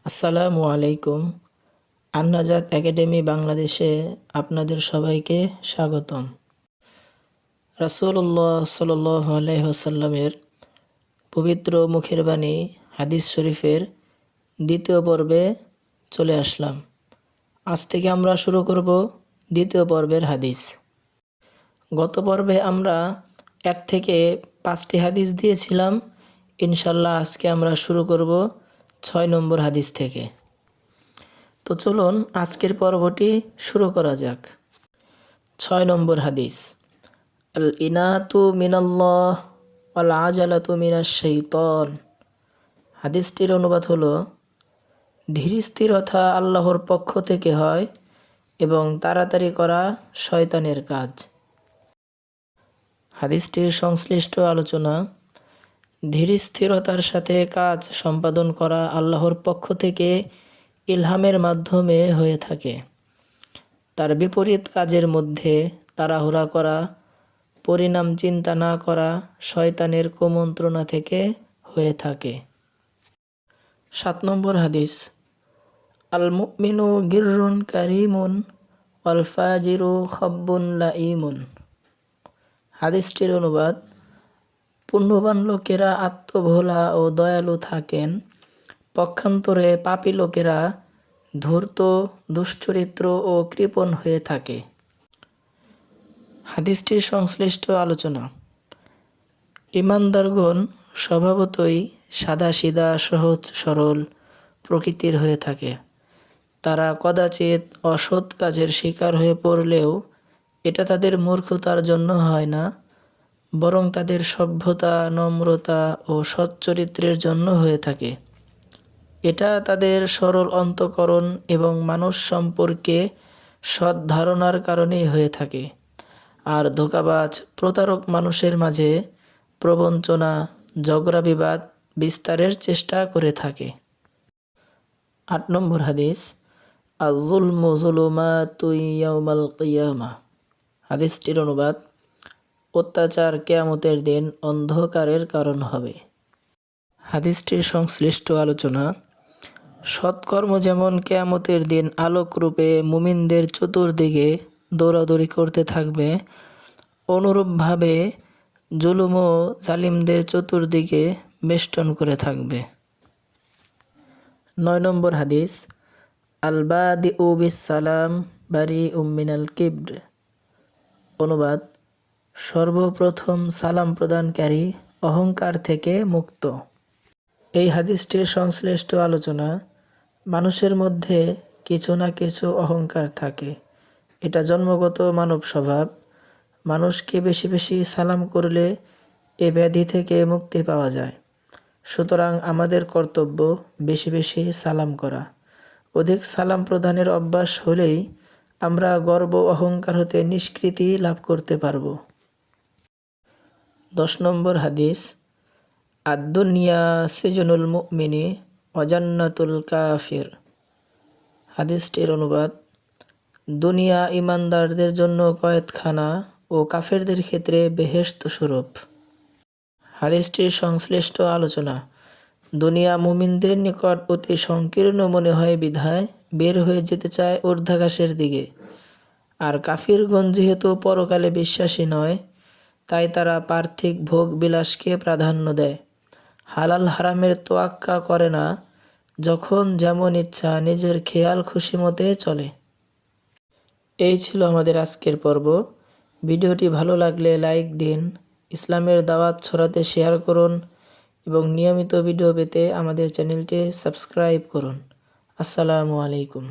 আসসালামু আলাইকুম। আন্নাজাত একাডেমি বাংলাদেশে আপনাদের সবাইকে স্বাগতম। রাসূলুল্লাহ সাল্লাল্লাহু আলাইহি ওয়াসাল্লামের পবিত্র মুখের বাণী হাদিস শরীফের দ্বিতীয় পর্বে চলে আসলাম। আজ থেকে আমরা শুরু করব দ্বিতীয় পর্বের হাদিস। গত পর্বে আমরা 1 থেকে 5টি হাদিস দিয়েছিলাম। ইনশাল্লাহ আজকে আমরা শুরু করব 6 নম্বর হাদিস থেকে। তো চলুন আজকের পর্বটি শুরু করা যাক। 6 নম্বর হাদিস, আল ইনাতু মিনাল্লাহ ওয়াল আজালাতু মিনাশ শাইতান। হাদিসটির অনুবাদ হলো, ধীরস্থিরতা আল্লাহর পক্ষ থেকে হয় এবং তাড়াতাড়ি করা শয়তানের কাজ। হাদিসটির সংশ্লিষ্ট আলোচনা, ধীরস্থিরতার সাথে কাজ সম্পাদন করা আল্লাহর পক্ষ থেকে ইলহামের মাধ্যমে হয়ে থাকে। তার বিপরীত কাজের মধ্যে তাড়াহুড়া করা, পরিণাম চিন্তা না করা শয়তানের কুমন্ত্রণা থেকে হয়ে থাকে। 7 নম্বর হাদিস, আল মুমিনু গিররুন কারিমুন ওয়াল ফাজিরু খাব্বুন লাইমুন। হাদিসটির অনুবাদ, পুণ্যবান লোকেরা আত্মভোলা ও দয়ালু থাকেন, পক্ষান্তরে পাপী লোকেরা ধূর্ত, দুশ্চরিত্র ও কৃপণ হয়ে থাকে। হাদিসটির সংশ্লিষ্ট আলোচনা, ঈমানদারগণ স্বভাবতই সাদাসিধা সহজ সরল প্রকৃতির হয়ে থাকে। তারা কদাচিৎ অসৎ কাজের শিকার হয়ে পড়লেও এটা তাদের মূর্খতার জন্য হয় না, বরং তাদের সভ্যতা, নম্রতা ও সচ্চরিত্রের জন্য হয়ে থাকে। এটা তাদের সরল অন্তঃকরণ এবং মানুষ সম্পর্কে সৎ ধারণার কারণেই হয়ে থাকে। আর ধোঁকাবাজ প্রতারক মানুষের মাঝে প্রবঞ্চনা, ঝগড়া বিবাদ বিস্তারের চেষ্টা করে থাকে। 8 নম্বর হাদিস, আয-যুলমু যুলুমাতুন ইয়াওমাল কিয়ামাহ। হাদিসটির অনুবাদ, অত্যাচার কিয়ামতের দিন অন্ধকারের কারণ হবে। হাদিসটির সংশ্লিষ্ট আলোচনা, সৎকর্ম যেমন কিয়ামতের দিন আলোকরূপে মুমিনদের চতুর্দিকে দৌড়াদৌড়ি করতে থাকবে, অনুরূপভাবে জুলুমও জালিমদের চতুর্দিকে বেষ্টন করে থাকবে। 9 নম্বর হাদিস, আল বাদিউ বিস-সালাম বারিউম মিনাল কিবর। অনুবাদ, সর্বপ্রথম সালাম প্রদানকারী অহংকার থেকে মুক্ত। এই হাদিসটির সংশ্লিষ্ট আলোচনা, মানুষের মধ্যে কিছু না কিছু অহংকার থাকে। এটা জন্মগত মানব স্বভাব। মানুষকে বেশি বেশি সালাম করলে এ ব্যাধি থেকে মুক্তি পাওয়া যায়। সুতরাং আমাদের কর্তব্য বেশি বেশি সালাম করা। অধিক সালাম প্রদানের অভ্যাস হলেই আমরা গর্ব অহংকার হতে নিষ্কৃতি লাভ করতে পারব। 10 নম্বর হাদিস, আদ-দুনিয়া সিজনুল মুমিনি ওয়া জান্নাতুল কাফির। হাদিসটির অনুবাদ, দুনিয়া ঈমানদারদের জন্য কয়েদখানা ও কাফেরদের ক্ষেত্রে বেহেশত স্বরূপ। হাদিসটির সংশ্লিষ্ট আলোচনা, দুনিয়া মুমিনদের নিকট অতি সংকীর্ণ মনে হয় বিধায় বের হয়ে যেতে চায় ঊর্ধ্বাকাশের দিকে। আর কাফিরগণ যেহেতু পরকালে বিশ্বাসী নয়, তাই তারা পার্থিব ভোগ বিলাসকে প্রাধান্য দেয়, হালাল হারামের তোয়াক্কা করে না, যখন যেমন ইচ্ছা নিজের খেয়াল খুশি মতে চলে। এই ছিল আমাদের আজকের পর্ব। ভিডিওটি ভালো লাগলে লাইক দিন, ইসলামের দাওয়াত ছড়াতে শেয়ার করুন এবং নিয়মিত ভিডিও পেতে আমাদের চ্যানেলটি সাবস্ক্রাইব করুন। আসসালামু আলাইকুম।